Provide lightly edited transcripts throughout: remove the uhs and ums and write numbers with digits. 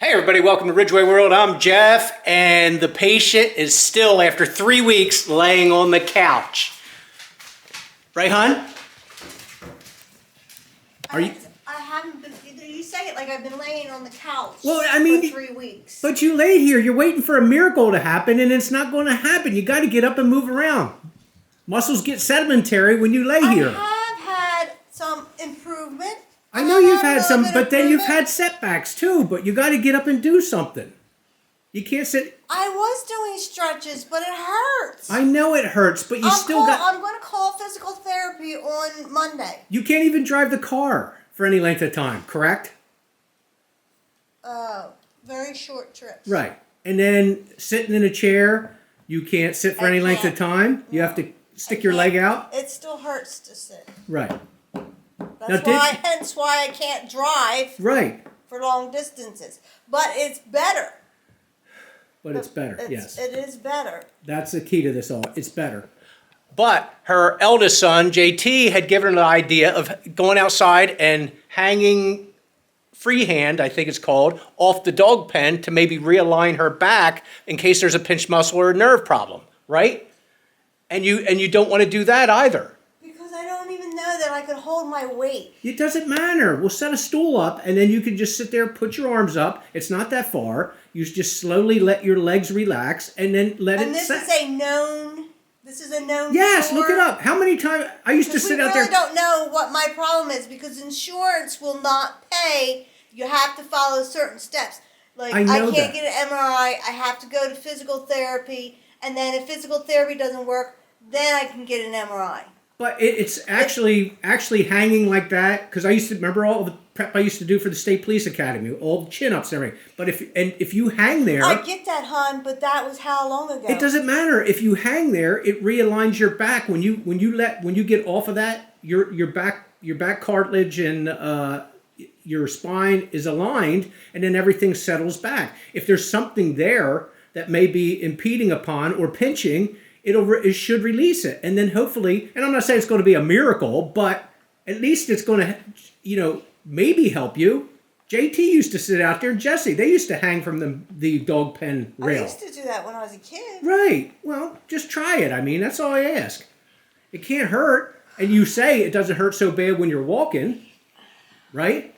Hey everybody, welcome to Ridgway World. I'm Jeff, and the patient is still, after 3 weeks, laying on the couch. Right, hon? I haven't been, you say it like I've been laying on the couch Well, I mean, for 3 weeks. But you lay here, you're waiting for a miracle to happen, and it's not going to happen. You got to get up and move around. Muscles get sedimentary when you lay here. I have had some improvement. I know you've had some, but then you've had setbacks too, but you got to get up and do something. You can't sit. I was doing stretches, but it hurts. I know it hurts, but you still got. I'm going to call physical therapy on Monday. You can't even drive the car for any length of time, correct? Very short trips. Right. And then sitting in a chair, you can't sit for any length of time. You have to stick your leg out. It still hurts to sit. Right. Hence why I can't drive. Right. For long distances. But it's better. But it's better, yes. It is better. That's the key to this all. It's better. But her eldest son, JT, had given her the idea of going outside and hanging freehand, I think it's called, off the dog pen to maybe realign her back in case there's a pinched muscle or a nerve problem, right? And you don't want to do that either. Because I don't even know that I could hold my weight. It doesn't matter. We'll set a stool up, and then you can just sit there, put your arms up. It's not that far. You just slowly let your legs relax, and then let and it set. This is a known Yes, store. look it up. How many times I used to sit out there. We really don't know what my problem is because insurance will not pay. You have to follow certain steps. Like I can't get an MRI. I have to go to physical therapy, and then if physical therapy doesn't work, then I can get an MRI. But it's actually hanging like that, because I used to remember all the prep I used to do for the State Police Academy, all the chin-ups and everything. But if you hang there... I get that, hon, but that was how long ago? It doesn't matter. If you hang there, it realigns your back. When you get off of that, your back cartilage and your spine is aligned, and then everything settles back. If there's something there that may be impeding upon or pinching, it should release it, and then hopefully, and I'm not saying it's going to be a miracle, but at least it's going to, maybe help you. JT used to sit out there, and Jesse, they used to hang from the dog pen rail. I used to do that when I was a kid. Right. Well, just try it. I mean, that's all I ask. It can't hurt, and you say it doesn't hurt so bad when you're walking, right?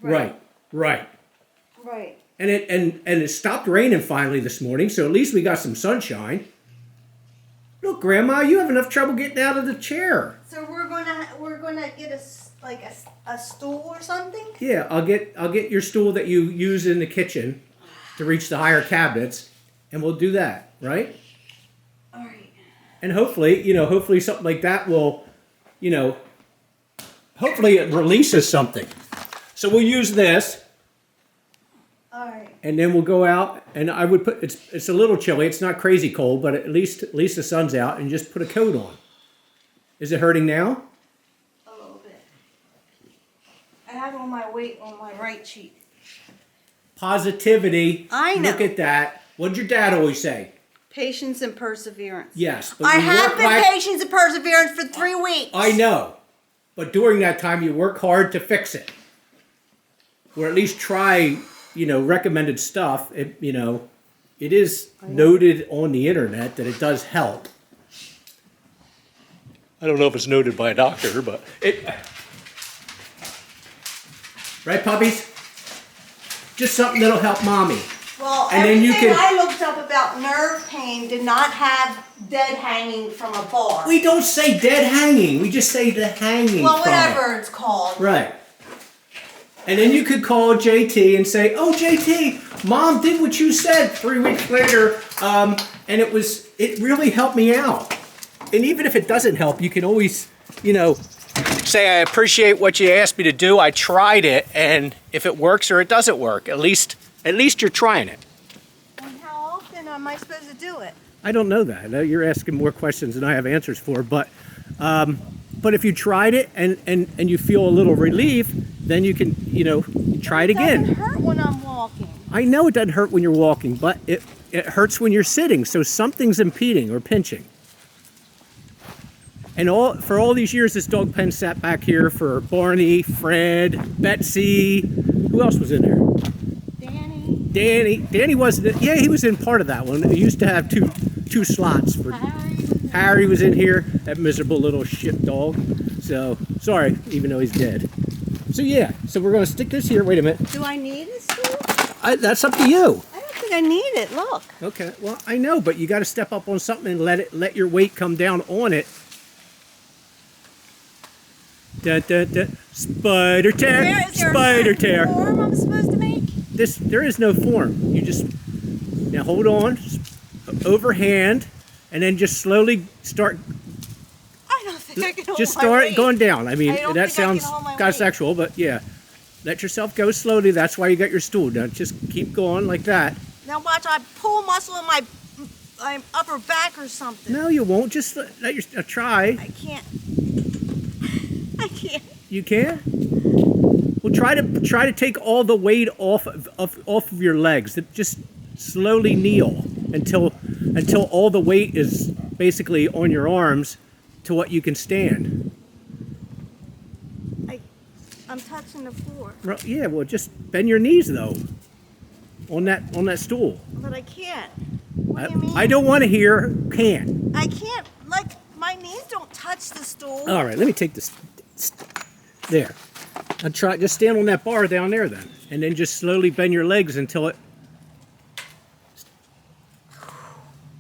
Right. And it stopped raining finally this morning, so at least we got some sunshine. Look, Grandma, you have enough trouble getting out of the chair. So we're gonna get a stool or something? Yeah, I'll get your stool that you use in the kitchen to reach the higher cabinets, and we'll do that, right? All right. And hopefully something like that will, hopefully it releases something. So we'll use this. All right. And then we'll go out, and I would put, it's a little chilly, it's not crazy cold, but at least the sun's out, and just put a coat on. Is it hurting now? A little bit. I have all my weight on my right cheek. Positivity. I know. Look at that. What did your dad always say? Patience and perseverance. Yes. But I have been patient and perseverance for 3 weeks. I know. But during that time, you work hard to fix it. Or at least try, recommended stuff. It is noted on the internet that it does help. I don't know if it's noted by a doctor, but it... Right, puppies? Just something that'll help mommy. Well, and everything I looked up about nerve pain did not have dead hanging from a bar. We don't say dead hanging. We just say the hanging. Well, whatever it's called. Right. And then you could call JT and say, "Oh, JT, Mom did what you said 3 weeks later, and it really helped me out." And even if it doesn't help, you can always, say, I appreciate what you asked me to do. I tried it, and if it works or it doesn't work, at least you're trying it. And how often am I supposed to do it? I don't know that. I know you're asking more questions than I have answers for, but if you tried it and you feel a little relief, then you can, try it again. It doesn't hurt when I'm walking. I know it doesn't hurt when you're walking, but it hurts when you're sitting, so something's impeding or pinching. And for all these years, this dog pen sat back here for Barney, Fred, Betsy. Who else was in there? Dan. Danny wasn't. Yeah, he was in part of that one. It used to have two slots for. Harry was in here. That miserable little shit dog. So sorry, even though he's dead. So yeah. So we're gonna stick this here. Wait a minute. Do I need a stool? That's up to you. I don't think I need it. Look. Okay. Well, I know, but you got to step up on something and let your weight come down on it. Dun, dun, dun. Spider tear. Spider tear. Form I'm supposed to make? There is no form. You just now hold on, overhand, and then just slowly start. I don't think I can hold Just my start weight. going down. I mean, I don't that think I can sounds hold my kind of weight. sexual, but yeah, let yourself go slowly. That's why you got your stool done. Just keep going like that. Now watch, I pull muscle in my upper back or something. No, you won't. Just let your try. I can't. I can't. You can. Well, try to take all the weight off of your legs. Just slowly kneel until all the weight is basically on your arms to what you can stand. I'm touching the floor. Yeah, well, just bend your knees though. On that stool. But I can't. What do you mean? I don't want to hear can't. I can't. Like my knees don't touch the stool. All right, let me take this. There. I'll try. Just stand on that bar down there then, and then just slowly bend your legs until it.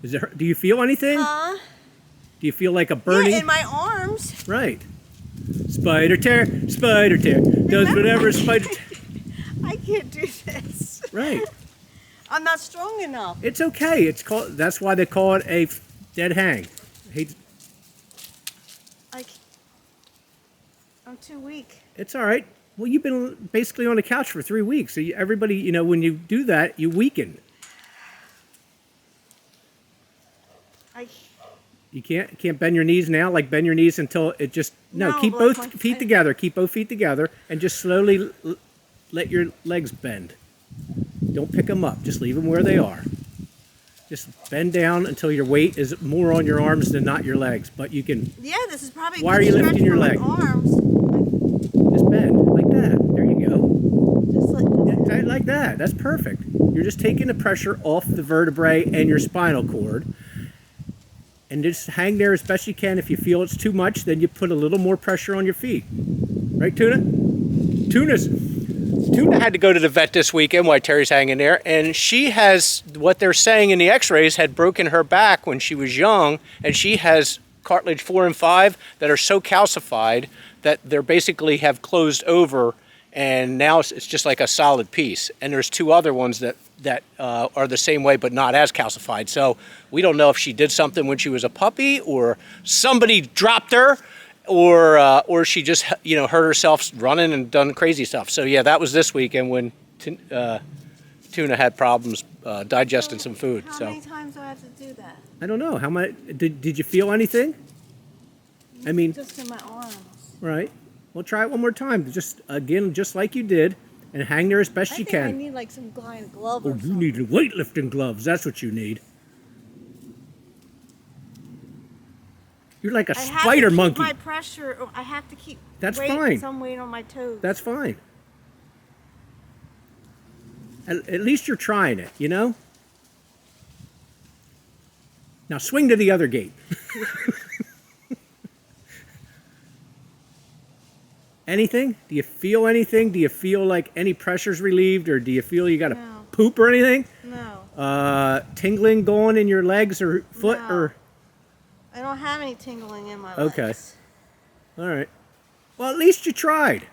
Do you feel anything? Do you feel like a burning? Yeah, in my arms. Right. Spider tear. Spider tear. Does whatever spider. I can't do this. Right. I'm not strong enough. It's okay. It's called. That's why they call it a dead hang. I'm too weak. It's all right. Well, you've been basically on the couch for 3 weeks. So everybody, when you do that, you weaken. You can't bend your knees now. Like bend your knees until it just keep both feet together. Keep both feet together, and just slowly let your legs bend. Don't pick them up. Just leave them where they are. Just bend down until your weight is more on your arms than not your legs. But you can. Yeah, this is probably. Why are you lifting your leg? Arms. Just bend like that. There you go. Just like that. That's perfect. You're just taking the pressure off the vertebrae and your spinal cord. And just hang there as best you can. If you feel it's too much, then you put a little more pressure on your feet. Right, Tuna? Tuna had to go to the vet this weekend while Terry's hanging there, and she has, what they're saying in the x-rays, had broken her back when she was young, and she has cartilage 4 and 5 that are so calcified that they're basically have closed over, and now it's just like a solid piece. And there's 2 other ones that are the same way but not as calcified. So we don't know if she did something when she was a puppy, or somebody dropped her, or she just hurt herself running and done crazy stuff. So yeah, that was this weekend when Tuna had problems digesting some food. How many times do I have to do that? I don't know. How much did you feel anything? I mean, just in my arms. Right. Well, try it one more time. Just like you did, and hang there as best you can. I need like some kind of glove or something. You need weightlifting gloves. That's what you need. You're like a spider monkey. My pressure. I have to keep. That's fine. Some weight on my toes. That's fine. At least you're trying it, Now swing to the other gate. Anything? Do you feel anything? Do you feel like any pressure's relieved, or do you feel you got to poop or anything? No. Tingling going in your legs or foot or? I don't have any tingling in my legs. Okay. All right. Well, at least you tried.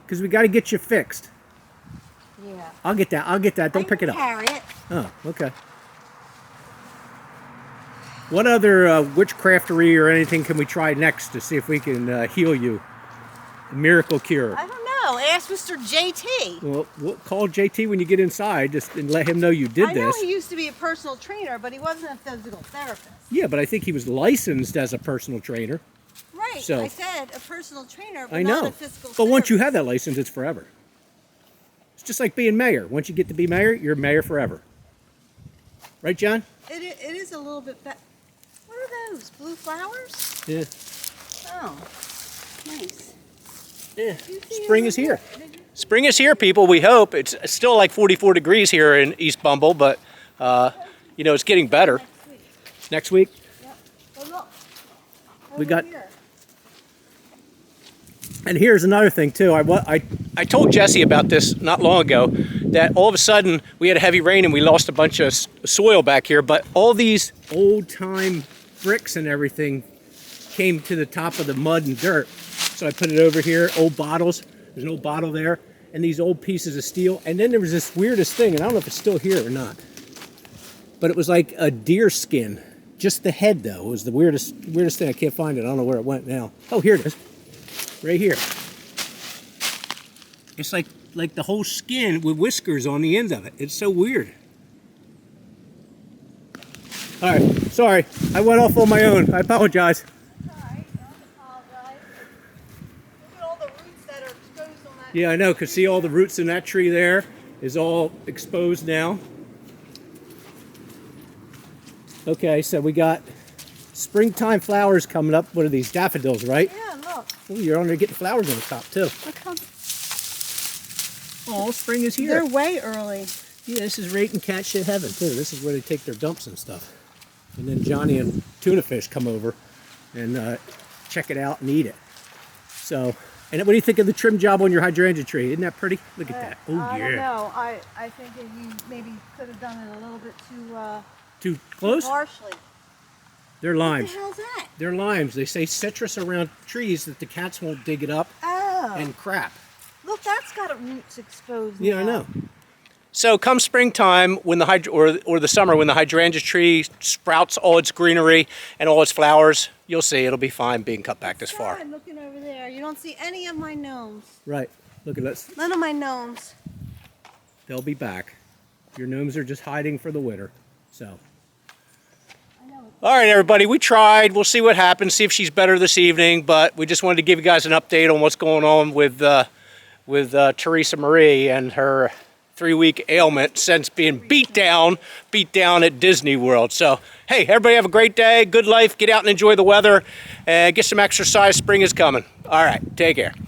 Because we got to get you fixed. Yeah. I'll get that. Don't pick it up. Carry it. Oh, okay. What other witchcraftery or anything can we try next to see if we can heal you? A miracle cure. I don't know. Ask Mr. JT. Well, we'll call JT when you get inside and let him know you did this. I know he used to be a personal trainer, but he wasn't a physical therapist. Yeah, but I think he was licensed as a personal trainer. Right. So, I said a personal trainer, but I know. not a physical therapist. But once you have that license, it's forever. It's just like being mayor. Once you get to be mayor, you're mayor forever. Right, John? It is a little bit better. What are those? Blue flowers? Yeah. Oh, nice. Yeah. Spring is here. Spring is here, people. We hope. It's still like 44 degrees here in East Bumble, but you know, it's getting better. Next week. Yep. Oh, look. We got. Here. And here's another thing too. I told Jesse about this not long ago, that all of a sudden we had a heavy rain and we lost a bunch of soil back here, but all these old time bricks and everything came to the top of the mud and dirt. So I put it over here, old bottles. There's an old bottle there, and these old pieces of steel. And then there was this weirdest thing, and I don't know if it's still here or not, but it was like a deer skin. Just the head though. It was the weirdest thing. I can't find it. I don't know where it went now. Oh, here it is. Right here. It's like the whole skin with whiskers on the end of it. It's so weird. All right, sorry. I went off on my own. I apologize. It's all right. Don't apologize. Look at all the roots that are exposed on that. Yeah, I know, because see all the roots in that tree there is all exposed now. Okay, so we got springtime flowers coming up. What are these, daffodils, right? Yeah, look. Oh, you're on there getting flowers on the top too. Look how Oh, spring is here. they're way early. Yeah, this is right in cat shit heaven too. This is where they take their dumps and stuff. And then Johnny and Tuna Fish come over and check it out and eat it. So, and what do you think of the trim job on your hydrangea tree? Isn't that pretty? Look at that. Oh I yeah. don't know. I think that you maybe could have done it a little bit Too close? harshly. They're What limes. the hell's that? They're limes. They say citrus around trees that the cats won't dig it up Oh. and crap. Look, that's got roots exposed Yeah, I now. know. So come springtime, when the or the summer, when the hydrangea tree sprouts all its greenery and all its flowers, you'll see it'll be fine being cut back this far. I'm looking over there. You don't see any of my gnomes. Right. Look at this. None of my gnomes. They'll be back. Your gnomes are just hiding for the winter. So. All right, everybody, we tried. We'll see what happens, see if she's better this evening, but we just wanted to give you guys an update on what's going on with Teresa Marie and her 3-week ailment since being beat down at Disney World. So, hey, everybody have a great day, good life, get out and enjoy the weather, and get some exercise. Spring is coming. All right, take care.